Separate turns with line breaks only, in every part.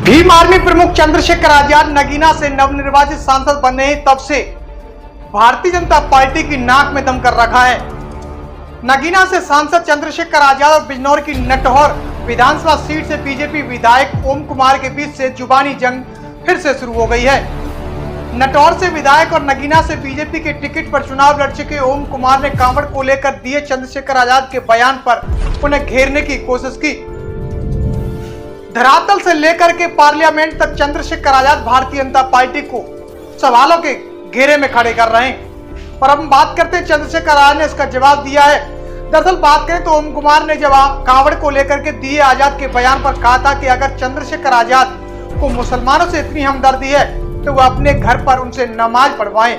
Bhim army प्रमुख चंद्रशेखर आजाद नगीना से नवनिर्वाचित सांसद बने हैं, तब से भारतीय जनता पार्टी की नाक में दम कर रखा है। नगीना से सांसद चंद्रशेखर आजाद और बिजनौर की नटहौर विधानसभा सीट से बीजेपी विधायक ओम कुमार के बीच से जुबानी जंग फिर से शुरू हो गई है। नटौर से विधायक और नगीना से बीजेपी के टिकट पर चुनाव लड़ चुके ओम कुमार ने कांवड़ को लेकर दिए चंद्रशेखर आजाद के बयान पर उन्हें घेरने की कोशिश की। धरातल से लेकर के पार्लियामेंट तक चंद्रशेखर आजाद भारतीय जनता पार्टी को सवालों के घेरे में खड़े कर रहे हैं। और अब हम बात करते हैं चंद्रशेखर आजाद ने इसका जवाब दिया है। दरअसल बात करें तो ओम कुमार ने जवाब कांवड़ को लेकर के दिए आजाद के बयान पर कहा था कि अगर चंद्रशेखर आजाद को मुसलमानों से इतनी हमदर्दी है तो वह अपने घर पर उनसे नमाज पढ़वाएं।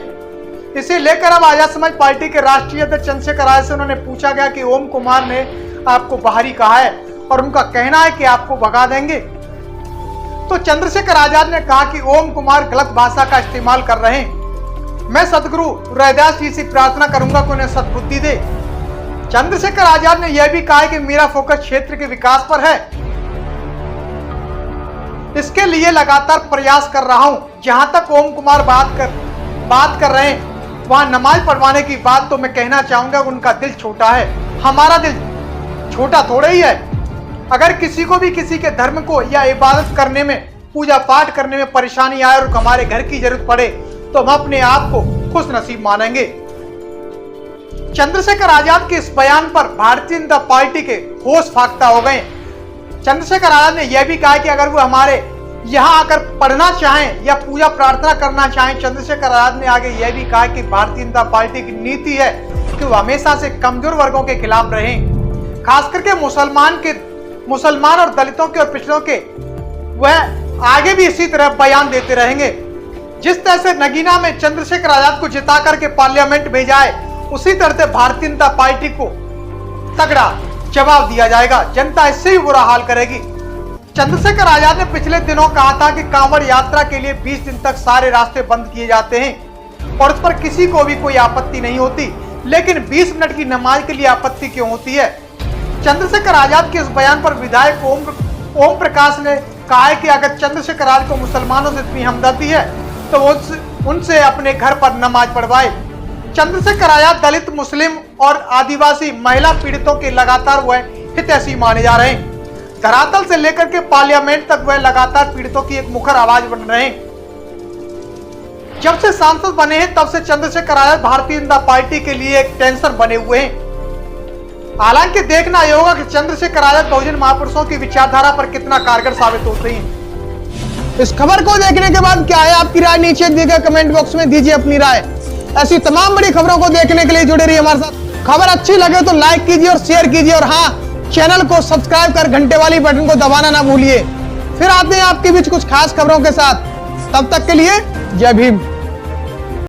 इसे लेकर अब आजाद समाज पार्टी के राष्ट्रीय अध्यक्ष चंद्रशेखर आजाद से उन्होंने पूछा गया कि ओम कुमार ने आपको बाहरी कहा है और उनका कहना है कि आपको भगा देंगे। तो चंद्रशेखर आजाद ने कहा कि ओम कुमार गलत भाषा का इस्तेमाल कर रहे हैं। मैं सदगुरु रैदास जी से प्रार्थना करूंगा कि उन्हें सद्बुद्धि दे। चंद्रशेखर आजाद ने यह भी कहा है कि मेरा फोकस क्षेत्र के विकास पर है, इसके लिए लगातार प्रयास कर रहा हूं। जहां तक ओम कुमार बात कर रहे हैं वहां नमाज पढ़वाने की बात, तो मैं कहना चाहूंगा उनका दिल छोटा है, हमारा दिल छोटा थोड़ा ही है। अगर किसी को भी किसी के धर्म को या इबादत करने में, पूजा पाठ करने में परेशानी आए और हमारे घर की जरूरत पड़े तो हम अपने आप को खुश नसीब मानेंगे। चंद्रशेखर आजाद के इस बयान पर भारतीय जनता पार्टी के होश फाख्ता हो गए। चंद्रशेखर आजाद ने यह भी कहा कि अगर वो हमारे यहाँ आकर पढ़ना चाहें या पूजा प्रार्थना करना चाहें। चंद्रशेखर आजाद ने आगे यह भी कहा कि भारतीय जनता पार्टी की नीति है कि वो हमेशा से कमजोर वर्गों के खिलाफ रहे, खास करके मुसलमान और दलितों के और पिछड़ों के। वह आगे भी इसी तरह बयान देते रहेंगे। जिस तरह से नगीना में चंद्रशेखर आजाद को जिता करके पार्लियामेंट भेजा है, उसी तरह से भारतीय जनता पार्टी को तगड़ा जवाब दिया जाएगा। जनता इससे भी बुरा हाल करेगी। चंद्रशेखर आजाद ने पिछले दिनों कहा था कि कांवड़ यात्रा के लिए 20 दिन तक सारे रास्ते बंद किए जाते हैं और उस पर किसी को भी कोई आपत्ति नहीं होती, लेकिन 20 मिनट की नमाज के लिए आपत्ति क्यों होती है। चंद्रशेखर आजाद के इस बयान पर विधायक ओम प्रकाश ने कहा है कि अगर चंद्रशेखर आजाद को मुसलमानों से इतनी हमदर्दी है तो उनसे अपने घर पर नमाज पढ़वाए। चंद्रशेखर आजाद दलित, मुस्लिम और आदिवासी महिला पीड़ितों के लगातार वह हितैषी माने जा रहे हैं। धरातल से लेकर के पार्लियामेंट तक वह लगातार पीड़ितों की एक मुखर आवाज बन रहे हैं। जब से सांसद बने हैं तब से चंद्रशेखर आजाद भारतीय जनता पार्टी के लिए एक टेंशन बने हुए हैं। हालांकि देखना यह होगा कि चंद्रशेखर आजाद बहुजन महापुरुषों की विचारधारा पर कितना कारगर साबित होते हैं।
इस खबर को देखने के बाद क्या है आपकी राय, नीचे दिए गए कमेंट बॉक्स में दीजिए अपनी राय। ऐसी तमाम बड़ी खबरों को देखने के लिए जुड़े रहिए हमारे साथ। खबर अच्छी लगे तो लाइक कीजिए और शेयर कीजिए, और हाँ, चैनल को सब्सक्राइब कर घंटे वाली बटन को दबाना ना भूलिए। फिर आते हैं आपके बीच कुछ खास खबरों के साथ। तब तक के लिए जय भीम।